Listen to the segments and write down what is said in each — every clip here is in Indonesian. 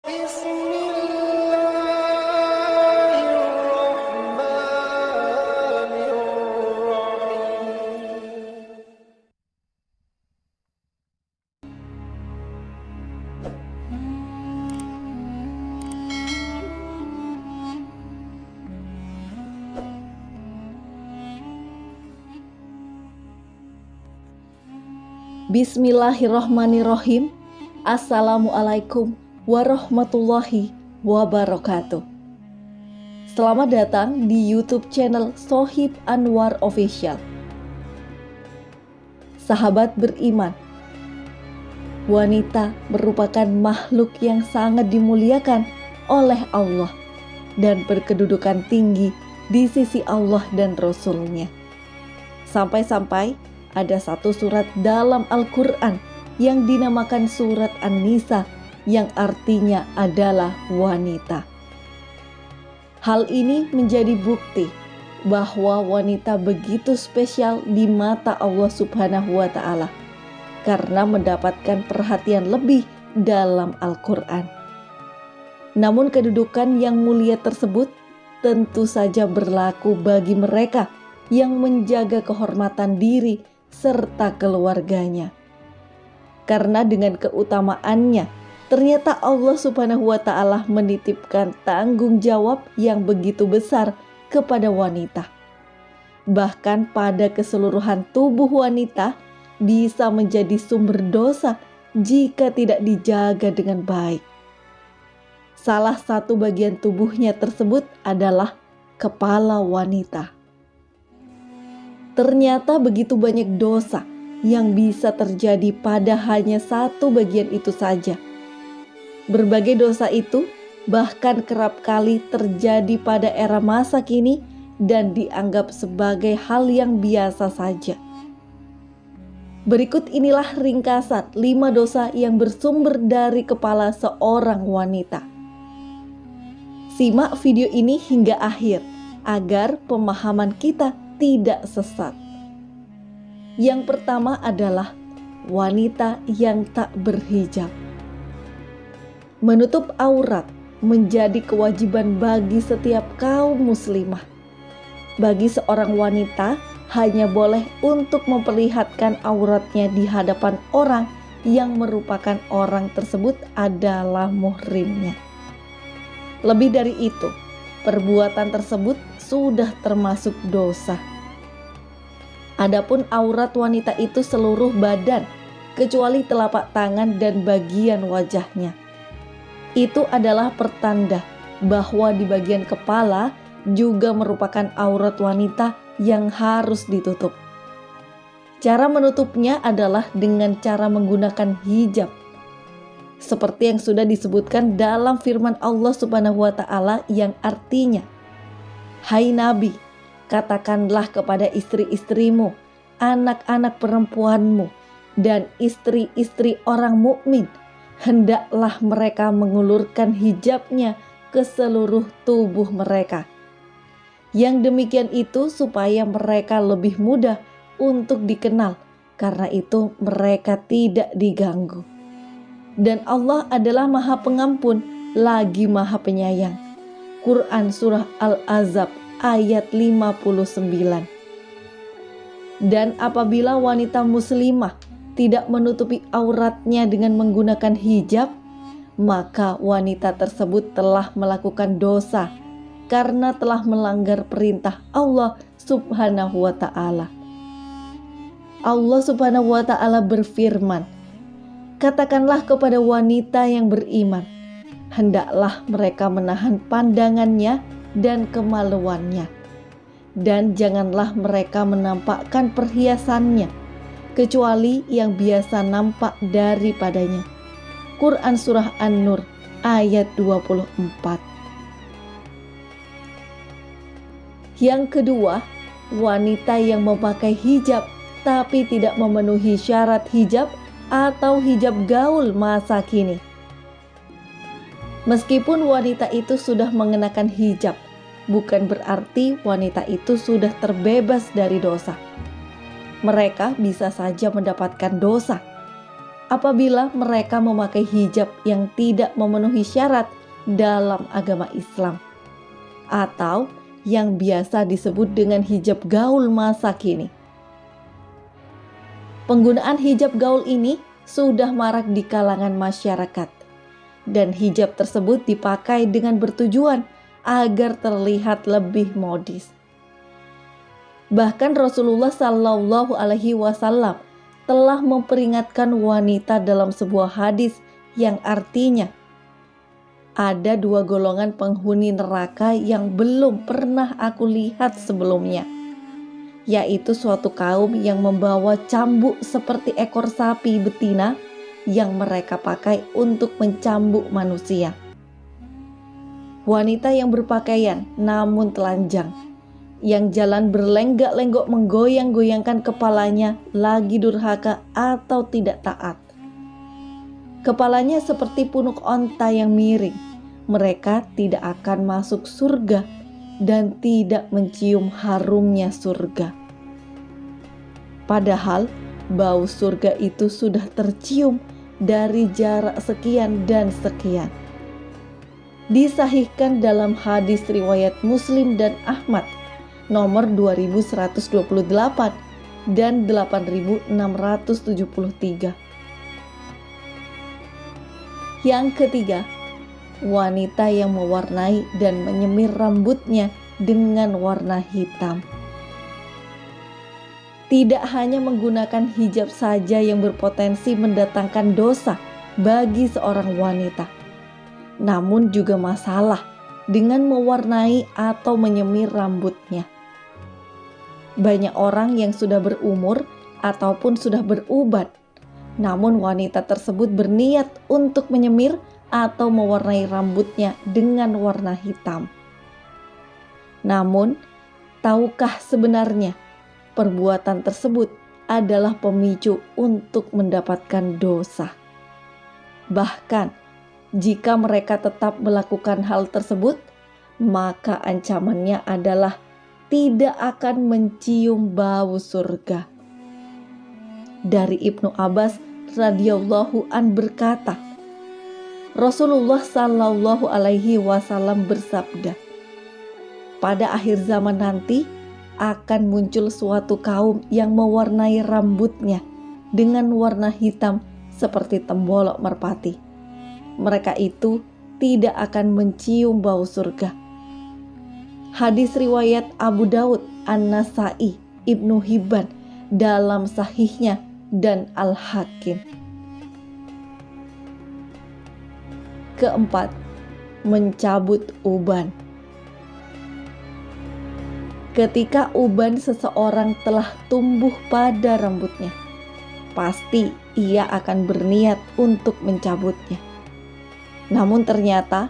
Bismillahirrahmanirrahim. Bismillahirrahmanirrahim. Assalamualaikum warahmatullahi wabarakatuh. Selamat datang di YouTube channel Sohib Anwar Official. Sahabat beriman, wanita merupakan makhluk yang sangat dimuliakan oleh Allah dan berkedudukan tinggi di sisi Allah dan Rasul-Nya. Sampai-sampai ada satu surat dalam Al-Quran yang dinamakan surat An-Nisa yang artinya adalah wanita. Hal ini menjadi bukti bahwa wanita begitu spesial di mata Allah Subhanahu wa Ta'ala karena mendapatkan perhatian lebih dalam Al-Quran. Namun kedudukan yang mulia tersebut tentu saja berlaku bagi mereka yang menjaga kehormatan diri serta keluarganya. Karena dengan keutamaannya, ternyata Allah Subhanahu wa Ta'ala menitipkan tanggung jawab yang begitu besar kepada wanita. Bahkan pada keseluruhan tubuh wanita bisa menjadi sumber dosa jika tidak dijaga dengan baik. Salah satu bagian tubuhnya tersebut adalah kepala wanita. Ternyata begitu banyak dosa yang bisa terjadi pada hanya satu bagian itu saja. Berbagai dosa itu bahkan kerap kali terjadi pada era masa kini dan dianggap sebagai hal yang biasa saja. Berikut inilah ringkasan 5 dosa yang bersumber dari kepala seorang wanita. Simak video ini hingga akhir agar pemahaman kita tidak sesat. Yang pertama adalah wanita yang tak berhijab. Menutup aurat menjadi kewajiban bagi setiap kaum muslimah. Bagi seorang wanita hanya boleh untuk memperlihatkan auratnya di hadapan orang yang merupakan orang tersebut adalah muhrimnya. Lebih dari itu, perbuatan tersebut sudah termasuk dosa. Adapun aurat wanita itu seluruh badan, kecuali telapak tangan dan bagian wajahnya. Itu adalah pertanda bahwa di bagian kepala juga merupakan aurat wanita yang harus ditutup. Cara menutupnya adalah dengan cara menggunakan hijab. Seperti yang sudah disebutkan dalam firman Allah Subhanahu wa Ta'ala yang artinya, "Hai Nabi, katakanlah kepada istri-istrimu, anak-anak perempuanmu, dan istri-istri orang mukmin, hendaklah mereka mengulurkan hijabnya ke seluruh tubuh mereka." Yang demikian itu supaya mereka lebih mudah untuk dikenal, karena itu mereka tidak diganggu. Dan Allah adalah Maha Pengampun lagi Maha Penyayang. Quran Surah Al-Ahzab ayat 59. Dan apabila wanita muslimah tidak menutupi auratnya dengan menggunakan hijab, maka wanita tersebut telah melakukan dosa karena telah melanggar perintah Allah Subhanahu wa Ta'ala. Allah Subhanahu wa Ta'ala berfirman, "Katakanlah kepada wanita yang beriman, hendaklah mereka menahan pandangannya dan kemaluannya, dan janganlah mereka menampakkan perhiasannya, kecuali yang biasa nampak daripadanya." Quran Surah An-Nur ayat 24. Yang kedua, wanita yang memakai hijab tapi tidak memenuhi syarat hijab atau hijab gaul masa kini. Meskipun wanita itu sudah mengenakan hijab, bukan berarti wanita itu sudah terbebas dari dosa. Mereka bisa saja mendapatkan dosa. apabila mereka memakai hijab yang tidak memenuhi syarat dalam agama Islam, atau yang biasa disebut dengan hijab gaul masa kini. Penggunaan hijab gaul ini sudah marak di kalangan masyarakat, dan hijab tersebut dipakai dengan bertujuan agar terlihat lebih modis. Bahkan Rasulullah Shallallahu Alaihi Wasallam telah memperingatkan wanita dalam sebuah hadis yang artinya, ada dua golongan penghuni neraka yang belum pernah aku lihat sebelumnya, yaitu suatu kaum yang membawa cambuk seperti ekor sapi betina yang mereka pakai untuk mencambuk manusia. Wanita yang berpakaian namun telanjang, yang jalan berlenggak-lenggok menggoyang-goyangkan kepalanya lagi durhaka atau tidak taat. Kepalanya seperti punuk onta yang miring. Mereka tidak akan masuk surga dan tidak mencium harumnya surga. Padahal bau surga itu sudah tercium dari jarak sekian dan sekian. Disahihkan dalam hadis riwayat Muslim dan Ahmad nomor 2128 dan 8673. Yang ketiga, wanita yang mewarnai dan menyemir rambutnya dengan warna hitam. Tidak hanya menggunakan hijab saja yang berpotensi mendatangkan dosa bagi seorang wanita, namun juga masalah dengan mewarnai atau menyemir rambutnya. Banyak orang yang sudah berumur ataupun sudah beruban, namun wanita tersebut berniat untuk menyemir atau mewarnai rambutnya dengan warna hitam. Namun, tahukah sebenarnya perbuatan tersebut adalah pemicu untuk mendapatkan dosa? Bahkan, jika mereka tetap melakukan hal tersebut, maka ancamannya adalah tidak akan mencium bau surga. Dari Ibnu Abbas radhiyallahu an berkata, Rasulullah Shallallahu Alaihi Wasallam bersabda, pada akhir zaman nanti akan muncul suatu kaum yang mewarnai rambutnya dengan warna hitam seperti tembolok merpati. Mereka itu tidak akan mencium bau surga. Hadis riwayat Abu Daud, An-Nasai, Ibnu Hibban dalam sahihnya dan Al-Hakim. Keempat, mencabut uban. Ketika uban seseorang telah tumbuh pada rambutnya, pasti ia akan berniat untuk mencabutnya. Namun ternyata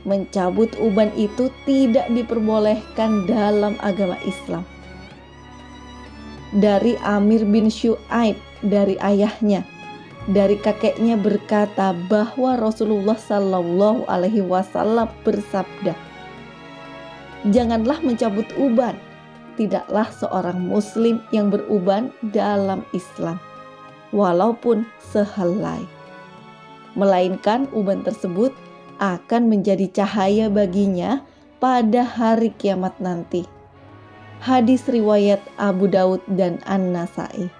mencabut uban itu tidak diperbolehkan dalam agama Islam. Dari Amir bin Syu'aib dari ayahnya, dari kakeknya berkata bahwa Rasulullah Shallallahu Alaihi Wasallam bersabda, janganlah mencabut uban. Tidaklah seorang muslim yang beruban dalam Islam, walaupun sehelai, melainkan uban tersebut akan menjadi cahaya baginya pada hari kiamat nanti. Hadis riwayat Abu Daud dan An-Nasai.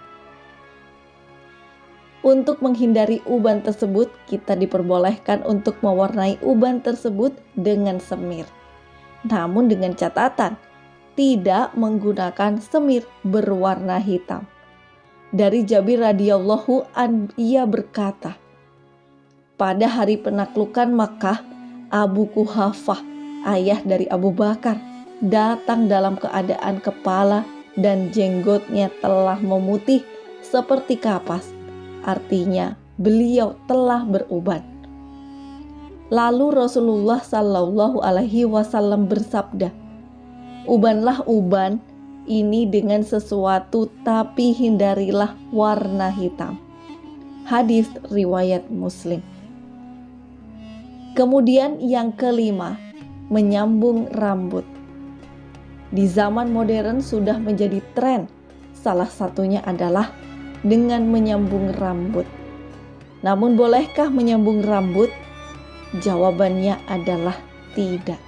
Untuk menghindari uban tersebut, kita diperbolehkan untuk mewarnai uban tersebut dengan semir. Namun dengan catatan, tidak menggunakan semir berwarna hitam. Dari Jabir radhiyallahu an, ia berkata, pada hari penaklukan Makkah, Abu Kuhafah, ayah dari Abu Bakar, datang dalam keadaan kepala dan jenggotnya telah memutih seperti kapas. Artinya, beliau telah beruban. Lalu Rasulullah Shallallahu Alaihi Wasallam bersabda, ubanlah uban ini dengan sesuatu, tapi hindarilah warna hitam. Hadis riwayat Muslim. Kemudian yang kelima, menyambung rambut. Di zaman modern sudah menjadi tren, salah satunya adalah dengan menyambung rambut. Namun bolehkah menyambung rambut? Jawabannya adalah tidak.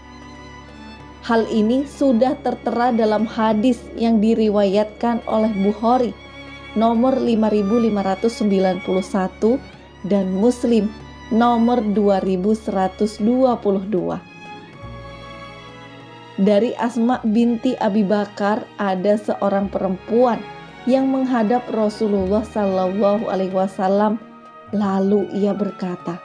Hal ini sudah tertera dalam hadis yang diriwayatkan oleh Bukhari nomor 5591 dan Muslim nomor 2122. Dari Asma binti Abi Bakar, ada seorang perempuan yang menghadap Rasulullah Shallallahu Alaihi Wasallam. Lalu ia berkata,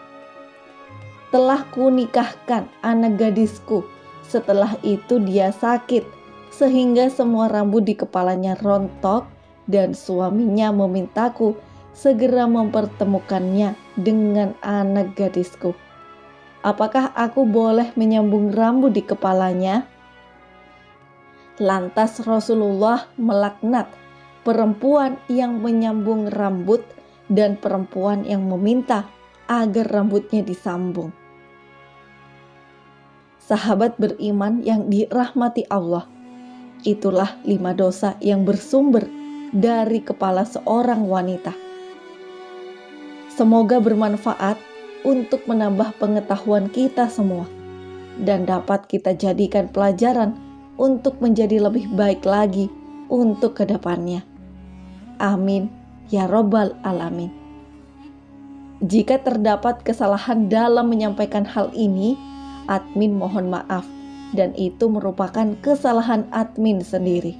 "Telah kunikahkan anak gadisku. Setelah itu dia sakit, sehingga semua rambut di kepalanya rontok, dan suaminya memintaku segera mempertemukannya dengan anak gadisku. Apakah aku boleh menyambung rambut di kepalanya?" Lantas Rasulullah melaknat perempuan yang menyambung rambut dan perempuan yang meminta agar rambutnya disambung. Sahabat beriman yang dirahmati Allah, itulah 5 dosa yang bersumber dari kepala seorang wanita. Semoga bermanfaat untuk menambah pengetahuan kita semua dan dapat kita jadikan pelajaran untuk menjadi lebih baik lagi untuk kedepannya. Amin ya Rabbal Alamin. Jika terdapat kesalahan dalam menyampaikan hal ini, admin mohon maaf, dan itu merupakan kesalahan admin sendiri.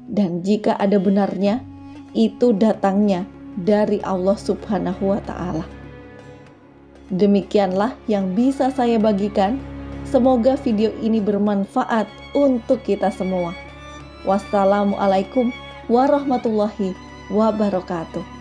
Dan jika ada benarnya, itu datangnya dari Allah Subhanahu wa Ta'ala. Demikianlah yang bisa saya bagikan. Semoga video ini bermanfaat untuk kita semua. Wassalamualaikum warahmatullahi wabarakatuh.